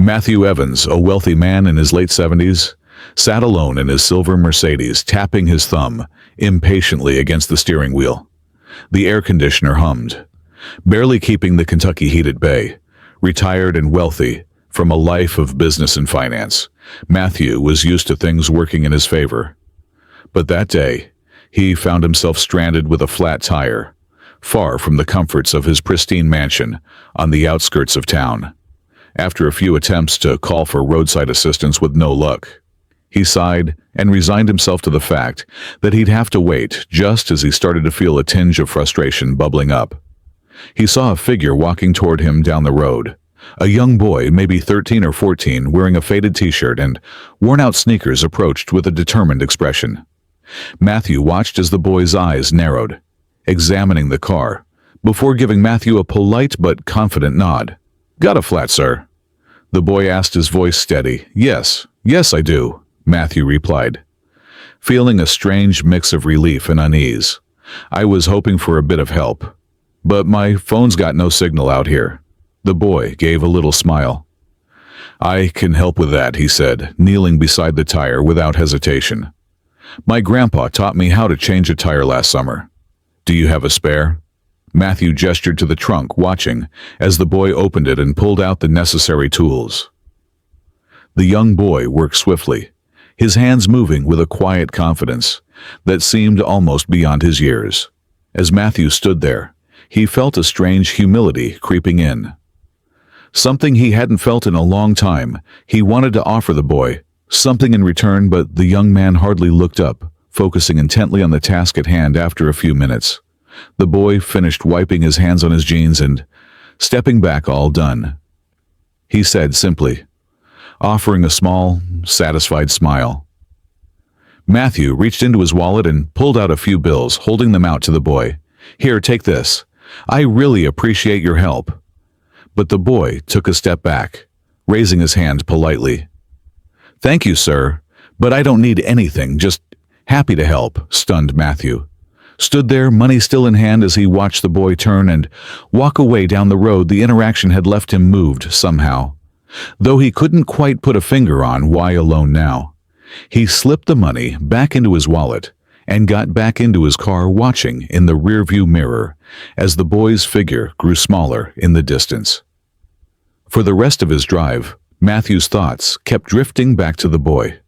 Matthew Evans, a wealthy man in his late 70s, sat alone in his silver Mercedes, tapping his thumb impatiently against the steering wheel. The air conditioner hummed, barely keeping the Kentucky heat at bay. Retired and wealthy from a life of business and finance, Matthew was used to things working in his favor. But that day, he found himself stranded with a flat tire, far from the comforts of his pristine mansion on the outskirts of town. After a few attempts to call for roadside assistance with no luck, he sighed and resigned himself to the fact that he'd have to wait, just as he started to feel a tinge of frustration bubbling up. He saw a figure walking toward him down the road. A young boy, maybe 13 or 14, wearing a faded t-shirt and worn-out sneakers, approached with a determined expression. Matthew watched as the boy's eyes narrowed, examining the car, before giving Matthew a polite but confident nod. "Got a flat, sir?" The boy asked, his voice steady. Yes, I do," Matthew replied, feeling a strange mix of relief and unease. "I was hoping for a bit of help, but my phone's got no signal out here." The boy gave a little smile. "I can help with that," he said, kneeling beside the tire without hesitation. "My grandpa taught me how to change a tire last summer. Do you have a spare?" Matthew gestured to the trunk, watching as the boy opened it and pulled out the necessary tools. The young boy worked swiftly, his hands moving with a quiet confidence that seemed almost beyond his years. As Matthew stood there, he felt a strange humility creeping in. Something he hadn't felt in a long time. He wanted to offer the boy something in return, but the young man hardly looked up, focusing intently on the task at hand. After a few minutes, the boy finished wiping his hands on his jeans and stepping back. "All done," he said simply, offering a small, satisfied smile. Matthew reached into his wallet and pulled out a few bills, holding them out to the boy. "Here, take this. I really appreciate your help." But the boy took a step back, raising his hand politely. "Thank you, sir, but I don't need anything, just happy to help." Stunned Matthew stood there, money still in hand, as he watched the boy turn and walk away down the road. The interaction had left him moved somehow, though he couldn't quite put a finger on why. Alone now, he slipped the money back into his wallet and got back into his car, watching in the rearview mirror as the boy's figure grew smaller in the distance. For the rest of his drive, Matthew's thoughts kept drifting back to the boy.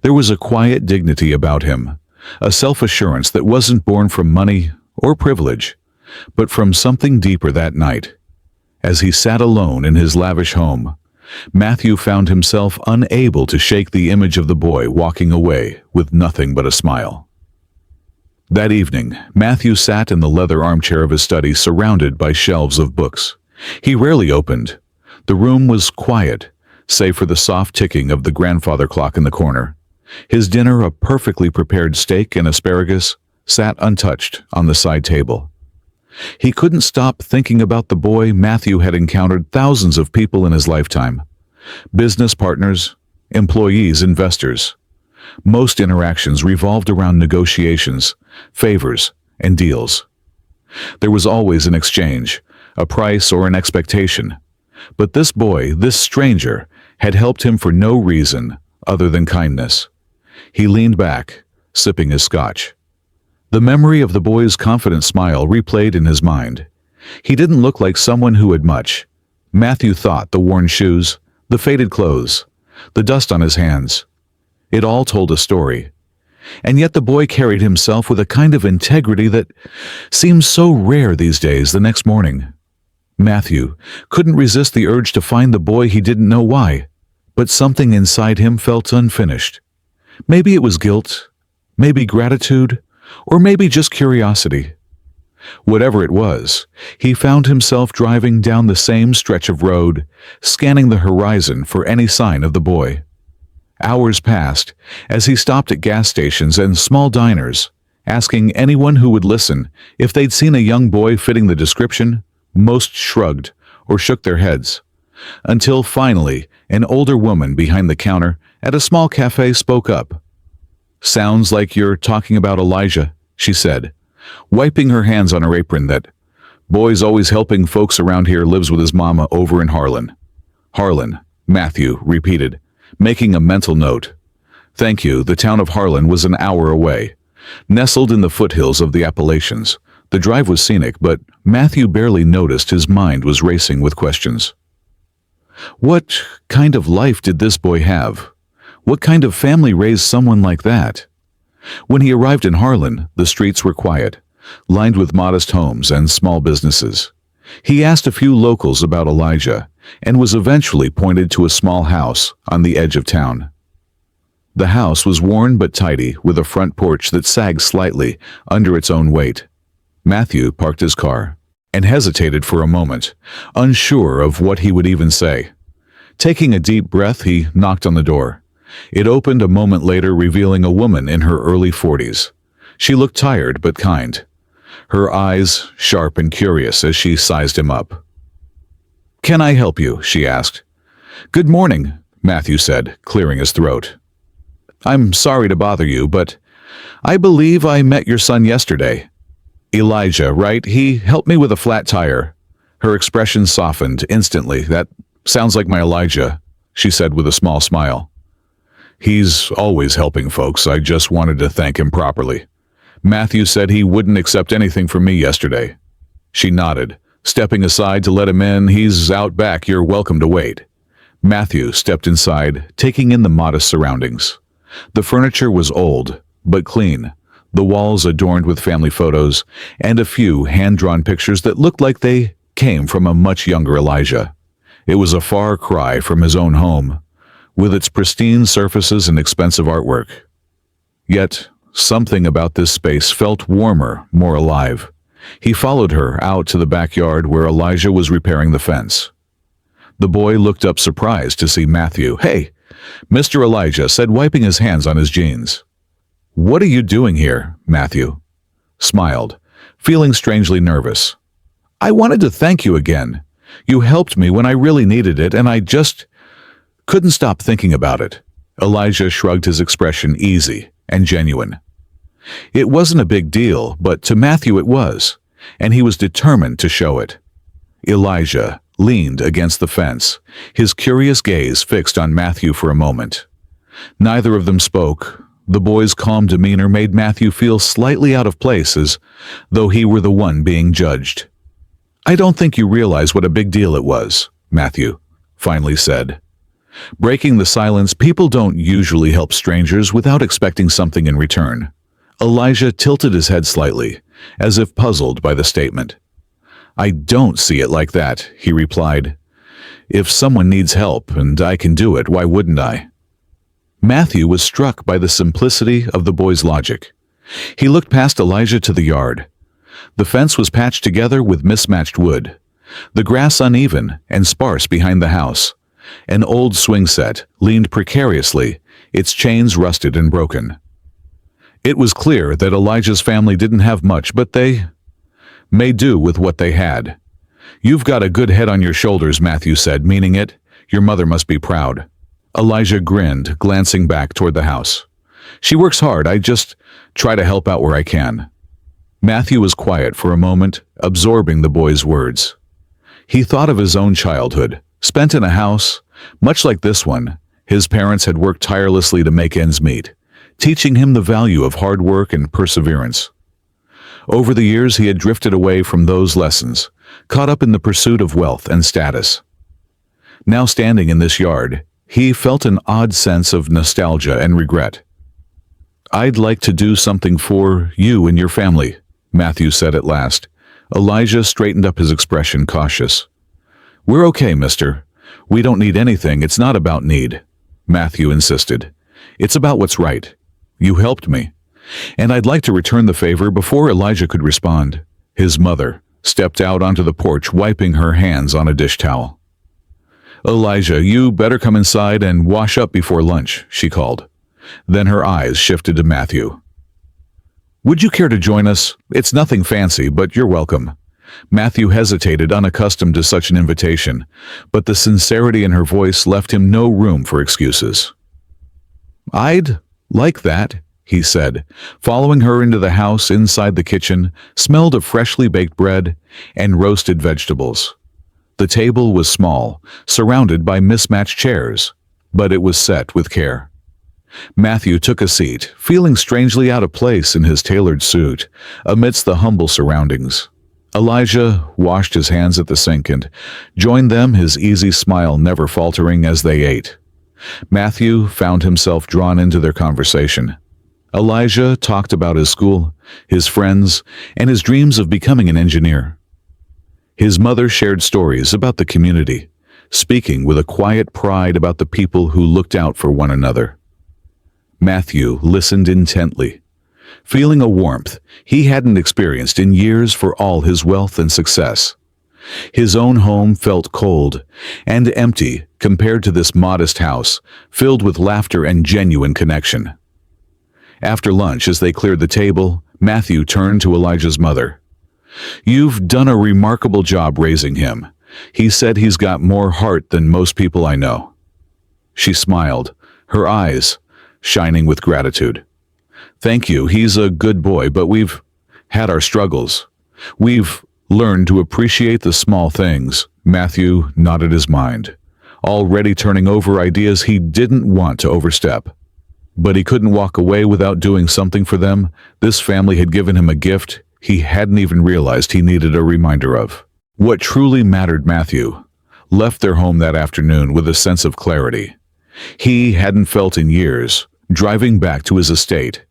There was a quiet dignity about him, a self-assurance that wasn't born from money or privilege, but from something deeper. That night, as he sat alone in his lavish home, Matthew found himself unable to shake the image of the boy walking away with nothing but a smile. That evening, Matthew sat in the leather armchair of his study, surrounded by shelves of books he rarely opened. The room was quiet, save for the soft ticking of the grandfather clock in the corner. His dinner, a perfectly prepared steak and asparagus, sat untouched on the side table. He couldn't stop thinking about the boy. Matthew had encountered thousands of people in his lifetime. Business partners, employees, investors. Most interactions revolved around negotiations, favors, and deals. There was always an exchange, a price or an expectation. But this boy, this stranger, had helped him for no reason other than kindness. He leaned back, sipping his scotch. The memory of the boy's confident smile replayed in his mind. He didn't look like someone who had much, Matthew thought. The worn shoes, the faded clothes, the dust on his hands. It all told a story. And yet the boy carried himself with a kind of integrity that seems so rare these days. The next morning, Matthew couldn't resist the urge to find the boy. He didn't know why, but something inside him felt unfinished. Maybe it was guilt, maybe gratitude, or maybe just curiosity. Whatever it was, he found himself driving down the same stretch of road, scanning the horizon for any sign of the boy. Hours passed as he stopped at gas stations and small diners, asking anyone who would listen if they'd seen a young boy fitting the description. Most shrugged or shook their heads, until finally an older woman behind the counter at a small cafe spoke up. "Sounds like you're talking about Elijah," she said, wiping her hands on her apron. "That boy's always helping folks around here, lives with his mama over in Harlan." "Harlan," Matthew repeated, making a mental note. Thank you, the town of Harlan was an hour away. Nestled in the foothills of the Appalachians, the drive was scenic, but Matthew barely noticed his mind was racing with questions. What kind of life did this boy have? What kind of family raised someone like that? When he arrived in Harlan, the streets were quiet, lined with modest homes and small businesses. He asked a few locals about Elijah and was eventually pointed to a small house on the edge of town. The house was worn but tidy, with a front porch that sagged slightly under its own weight. Matthew parked his car and hesitated for a moment, unsure of what he would even say. Taking a deep breath, he knocked on the door. It opened a moment later, revealing a woman in her early 40s. She looked tired but kind, her eyes sharp and curious as she sized him up. "Can I help you?" she asked. "Good morning," Matthew said, clearing his throat. "I'm sorry to bother you, but I believe I met your son yesterday. Elijah, right? He helped me with a flat tire." Her expression softened instantly. "That sounds like my Elijah," she said with a small smile. "He's always helping folks. I just wanted to thank him properly. Matthew said he wouldn't accept anything from me yesterday." She nodded, stepping aside to let him in. "He's out back. You're welcome to wait." Matthew stepped inside, taking in the modest surroundings. The furniture was old, but clean, the walls adorned with family photos, and a few hand-drawn pictures that looked like they came from a much younger Elijah. It was a far cry from his own home, with its pristine surfaces and expensive artwork. Yet, something about this space felt warmer, more alive. He followed her out to the backyard where Elijah was repairing the fence. The boy looked up surprised to see Matthew. "Hey," Mr. Elijah said, wiping his hands on his jeans. "What are you doing here?" Matthew smiled, feeling strangely nervous. "I wanted to thank you again. You helped me when I really needed it, and I just couldn't stop thinking about it." Elijah shrugged, his expression easy and genuine. It wasn't a big deal, but to Matthew it was, and he was determined to show it. Elijah leaned against the fence, his curious gaze fixed on Matthew for a moment. Neither of them spoke. The boy's calm demeanor made Matthew feel slightly out of place, as though he were the one being judged. "I don't think you realize what a big deal it was," Matthew finally said. Breaking the silence, people don't usually help strangers without expecting something in return. Elijah tilted his head slightly, as if puzzled by the statement. "I don't see it like that," he replied. "If someone needs help and I can do it, why wouldn't I?" Matthew was struck by the simplicity of the boy's logic. He looked past Elijah to the yard. The fence was patched together with mismatched wood, the grass uneven and sparse behind the house. An old swing set leaned precariously, its chains rusted and broken. It was clear that Elijah's family didn't have much, but they made do with what they had. "You've got a good head on your shoulders," Matthew said, meaning it. "Your mother must be proud." Elijah grinned, glancing back toward the house. "She works hard. I just try to help out where I can." Matthew was quiet for a moment, absorbing the boy's words. He thought of his own childhood, spent in a house much like this one. His parents had worked tirelessly to make ends meet, teaching him the value of hard work and perseverance. Over the years, he had drifted away from those lessons, caught up in the pursuit of wealth and status. Now standing in this yard, he felt an odd sense of nostalgia and regret. "I'd like to do something for you and your family," Matthew said at last. Elijah straightened up, his expression cautious. "We're okay, mister. We don't need anything. It's not about need," Matthew insisted. "It's about what's right. You helped me, and I'd like to return the favor." Before Elijah could respond, his mother stepped out onto the porch, wiping her hands on a dish towel. "Elijah, you better come inside and wash up before lunch," she called. Then her eyes shifted to Matthew. "Would you care to join us? It's nothing fancy, but you're welcome." Matthew hesitated, unaccustomed to such an invitation, but the sincerity in her voice left him no room for excuses. "I'd like that," he said, following her into the house. Inside, the kitchen smelled of freshly baked bread and roasted vegetables. The table was small, surrounded by mismatched chairs, but it was set with care. Matthew took a seat, feeling strangely out of place in his tailored suit, amidst the humble surroundings. Elijah washed his hands at the sink and joined them, his easy smile never faltering as they ate. Matthew found himself drawn into their conversation. Elijah talked about his school, his friends, and his dreams of becoming an engineer. His mother shared stories about the community, speaking with a quiet pride about the people who looked out for one another. Matthew listened intently, feeling a warmth he hadn't experienced in years for all his wealth and success. His own home felt cold and empty compared to this modest house, filled with laughter and genuine connection. After lunch, as they cleared the table, Matthew turned to Elijah's mother. "You've done a remarkable job raising him. He said he's got more heart than most people I know." She smiled, her eyes shining with gratitude. "Thank you. He's a good boy, but we've had our struggles. We've learned to appreciate the small things." Matthew nodded his mind, already turning over ideas he didn't want to overstep. But he couldn't walk away without doing something for them. This family had given him a gift he hadn't even realized he needed a reminder of. What truly mattered. Matthew left their home that afternoon with a sense of clarity he hadn't felt in years, driving back to his estate.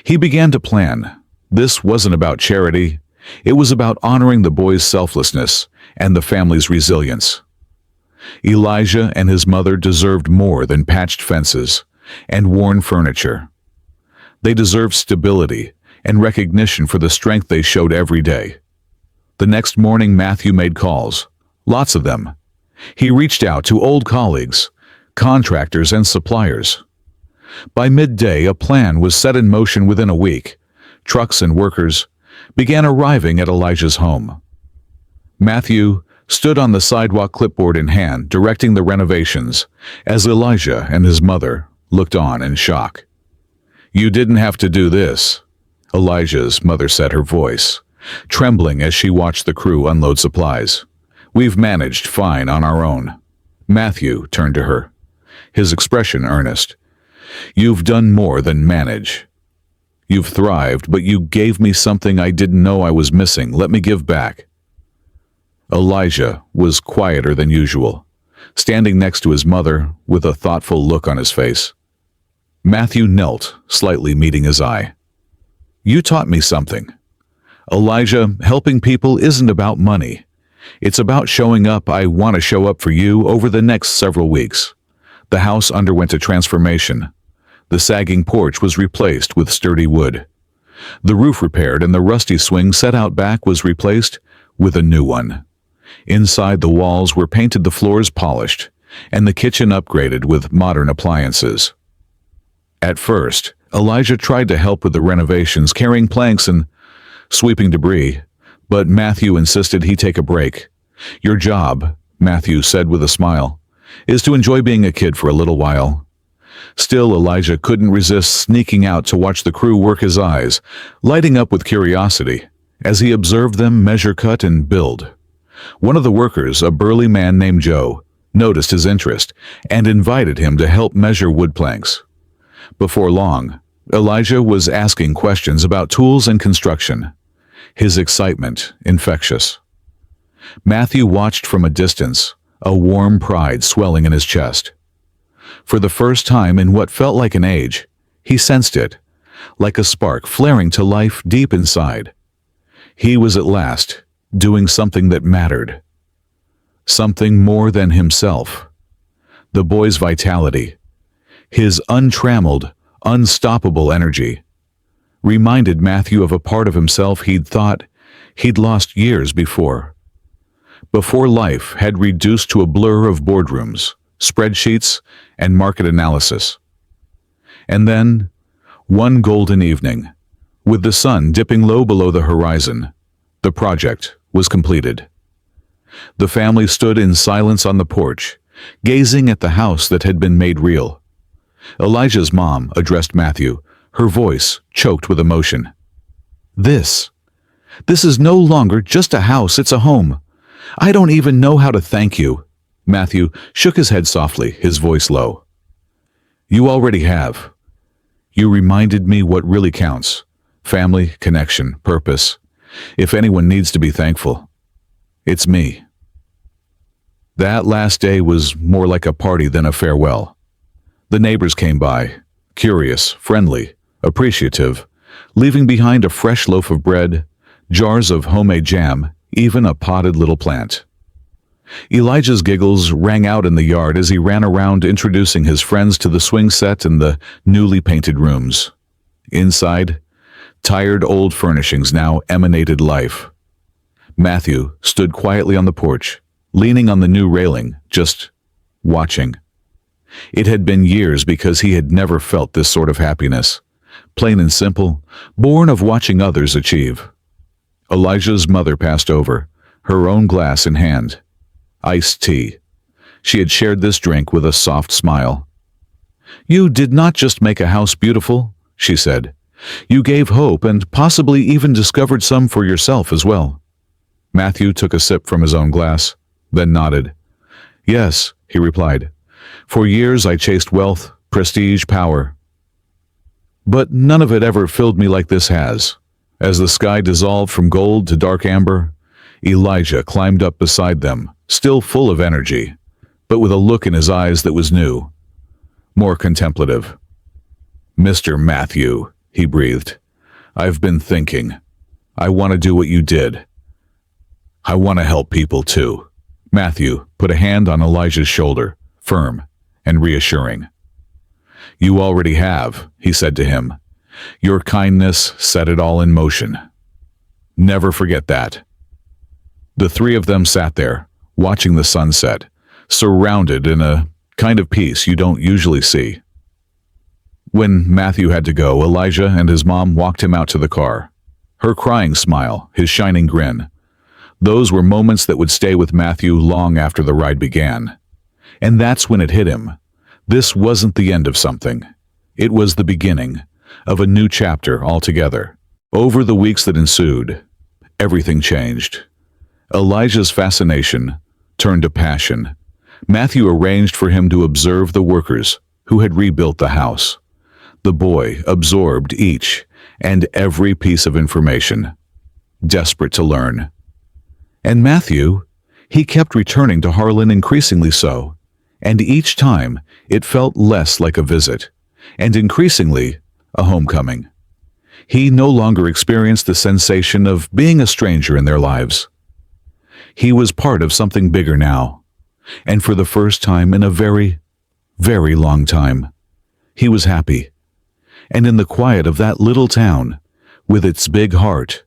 He began to plan. This wasn't about charity. It was about honoring the boy's selflessness and the family's resilience. Elijah and his mother deserved more than patched fences and worn furniture. They deserved stability and recognition for the strength they showed every day. The next morning, Matthew made calls, lots of them. He reached out to old colleagues, contractors, and suppliers. By midday, a plan was set in motion. Within a week, trucks and workers began arriving at Elijah's home. Matthew stood on the sidewalk, clipboard in hand, directing the renovations, as Elijah and his mother looked on in shock. "You didn't have to do this," Elijah's mother said, her voice trembling as she watched the crew unload supplies. "We've managed fine on our own." Matthew turned to her, his expression earnest. "You've done more than manage. You've thrived, but you gave me something I didn't know I was missing. Let me give back." Elijah was quieter than usual, standing next to his mother with a thoughtful look on his face. Matthew knelt, slightly meeting his eye. "You taught me something. Elijah, helping people isn't about money. It's about showing up. I want to show up for you over the next several weeks." The house underwent a transformation. The sagging porch was replaced with sturdy wood. The roof repaired, and the rusty swing set out back was replaced with a new one. Inside, the walls were painted, the floors polished, and the kitchen upgraded with modern appliances. At first, Elijah tried to help with the renovations, carrying planks and sweeping debris, but Matthew insisted he take a break. "Your job," Matthew said with a smile, "is to enjoy being a kid for a little while." Still, Elijah couldn't resist sneaking out to watch the crew work, his eyes lighting up with curiosity as he observed them measure, cut, and build. One of the workers, a burly man named Joe, noticed his interest and invited him to help measure wood planks. Before long, Elijah was asking questions about tools and construction, his excitement infectious. Matthew watched from a distance, a warm pride swelling in his chest. For the first time in what felt like an age, he sensed it, like a spark flaring to life deep inside. He was at last doing something that mattered, something more than himself. The boy's vitality, his untrammeled, unstoppable energy, reminded Matthew of a part of himself he'd thought he'd lost years before life had reduced to a blur of boardrooms, spreadsheets, and market analysis. And then, one golden evening, with the sun dipping low below the horizon, the project was completed. The family stood in silence on the porch, gazing at the house that had been made real. Elijah's mom addressed Matthew, her voice choked with emotion. This is no longer just a house, it's a home. I don't even know how to thank you." Matthew shook his head softly, his voice low. "You already have. You reminded me what really counts. Family, connection, purpose. If anyone needs to be thankful, it's me." That last day was more like a party than a farewell. The neighbors came by, curious, friendly, appreciative, leaving behind a fresh loaf of bread, jars of homemade jam, even a potted little plant. Elijah's giggles rang out in the yard as he ran around introducing his friends to the swing set and the newly painted rooms. Inside, tired old furnishings now emanated life. Matthew stood quietly on the porch, leaning on the new railing, just watching. It had been years because he had never felt this sort of happiness, plain and simple, born of watching others achieve. Elijah's mother passed over, her own glass in hand. Iced tea. She had shared this drink with a soft smile. "You did not just make a house beautiful," she said. "You gave hope and possibly even discovered some for yourself as well." Matthew took a sip from his own glass, then nodded. "Yes," he replied. "For years I chased wealth, prestige, power. But none of it ever filled me like this has." As the sky dissolved from gold to dark amber, Elijah climbed up beside them, still full of energy, but with a look in his eyes that was new, more contemplative. "Mr. Matthew," he breathed, "I've been thinking. I want to do what you did. I want to help people too." Matthew put a hand on Elijah's shoulder, firm and reassuring. "You already have," he said to him. "Your kindness set it all in motion. Never forget that." The three of them sat there, watching the sunset, surrounded in a kind of peace you don't usually see. When Matthew had to go, Elijah and his mom walked him out to the car. Her crying smile, his shining grin. Those were moments that would stay with Matthew long after the ride began. And that's when it hit him. This wasn't the end of something. It was the beginning of a new chapter altogether. Over the weeks that ensued, everything changed. Elijah's fascination turned to passion. Matthew arranged for him to observe the workers who had rebuilt the house. The boy absorbed each and every piece of information, desperate to learn. And Matthew, he kept returning to Harlan increasingly so, and each time it felt less like a visit, and increasingly a homecoming. He no longer experienced the sensation of being a stranger in their lives. He was part of something bigger now, and for the first time in a very, very long time, he was happy. And in the quiet of that little town, with its big heart,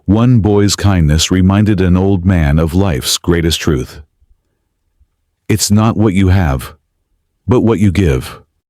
one boy's kindness reminded an old man of life's greatest truth. It's not what you have, but what you give.